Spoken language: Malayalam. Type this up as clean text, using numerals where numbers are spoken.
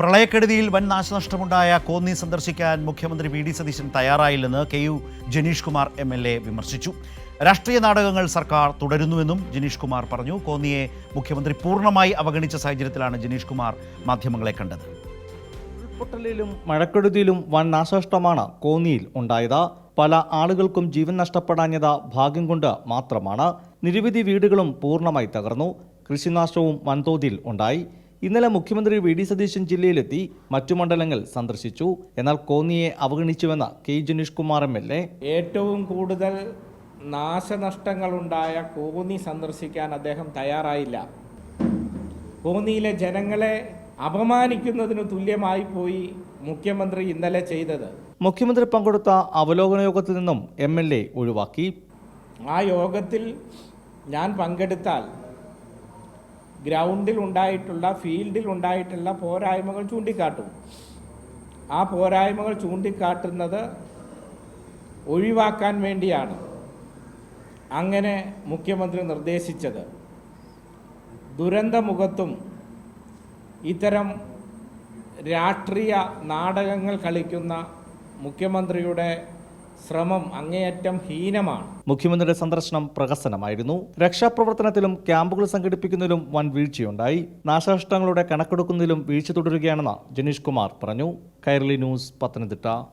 പ്രളയക്കെടുതിയിൽ വൻ നാശനഷ്ടമുണ്ടായ കോന്നി സന്ദർശിക്കാൻ മുഖ്യമന്ത്രി വി.ഡി. സതീശൻ തയ്യാറായില്ലെന്ന് കെ.യു. ജനീഷ് കുമാർ എം.എൽ.എ. വിമർശിച്ചു. രാഷ്ട്രീയ നാടകങ്ങൾ സർക്കാർ തുടരുന്നുവെന്നും ജനീഷ് കുമാർ പറഞ്ഞു. കോന്നിയെ മുഖ്യമന്ത്രി പൂർണ്ണമായി അവഗണിച്ച സാഹചര്യത്തിലാണ് ജനീഷ് കുമാർ മാധ്യമങ്ങളെ കണ്ടത്. ഉരുൾപൊട്ടലിലും മഴക്കെടുതിയിലും വൻ നാശനഷ്ടമാണ് കോന്നിയിൽ ഉണ്ടായത്. പല ആളുകൾക്കും ജീവൻ നഷ്ടപ്പെടാഞ്ഞത് ഭാഗ്യം കൊണ്ട് മാത്രമാണ്. നിരവധി വീടുകളും പൂർണ്ണമായി തകർന്നു. കൃഷിനാശവും വൻതോതിൽ ഉണ്ടായി. ഇന്നലെ മുഖ്യമന്ത്രി വി.ഡി. സതീശൻ ജില്ലയിലെത്തി മറ്റു മണ്ഡലങ്ങൾ സന്ദർശിച്ചു. എന്നാൽ കോന്നിയെ അവഗണിച്ചുവെന്ന് കെ. ജനീഷ് കുമാർ എം.എൽ.എ. ഏറ്റവും കൂടുതൽ നാശനഷ്ടങ്ങളുണ്ടായ കോന്നി സന്ദർശിക്കാൻ അദ്ദേഹം തയ്യാറായില്ല. കോന്നിയിലെ ജനങ്ങളെ അപമാനിക്കുന്നതിന് തുല്യമായി പോയി മുഖ്യമന്ത്രി ഇന്നലെ ചെയ്തത്. മുഖ്യമന്ത്രി പങ്കെടുത്ത അവലോകന യോഗത്തിൽ നിന്നും എം.എൽ.എ. ഒഴിവാക്കി. ആ യോഗത്തിൽ ഞാൻ പങ്കെടുത്താൽ ഗ്രൗണ്ടിൽ ഉണ്ടായിട്ടുള്ള ഫീൽഡിൽ ഉണ്ടായിട്ടുള്ള പോരായ്മകൾ ചൂണ്ടിക്കാട്ടും. ആ പോരായ്മകൾ ചൂണ്ടിക്കാട്ടുന്നത് ഒഴിവാക്കാൻ വേണ്ടിയാണ് അങ്ങനെ മുഖ്യമന്ത്രി നിർദ്ദേശിച്ചത്. ദുരന്തമുഖത്തും ഇത്തരം രാഷ്ട്രീയ നാടകങ്ങൾ കളിക്കുന്ന മുഖ്യമന്ത്രിയുടെ ശ്രമം അങ്ങേയറ്റം ഹീനമാണ്. മുഖ്യമന്ത്രിയുടെ സന്ദർശനം പ്രഹസനമായിരുന്നു. രക്ഷാപ്രവർത്തനത്തിലും ക്യാമ്പുകൾ സംഘടിപ്പിക്കുന്നതിലും വൻ വീഴ്ചയുണ്ടായി. നാശനഷ്ടങ്ങളുടെ കണക്കെടുക്കുന്നതിലും വീഴ്ച തുടരുകയാണെന്ന് ജനീഷ് കുമാർ പറഞ്ഞു. കൈരളി ന്യൂസ്, പത്തനംതിട്ട.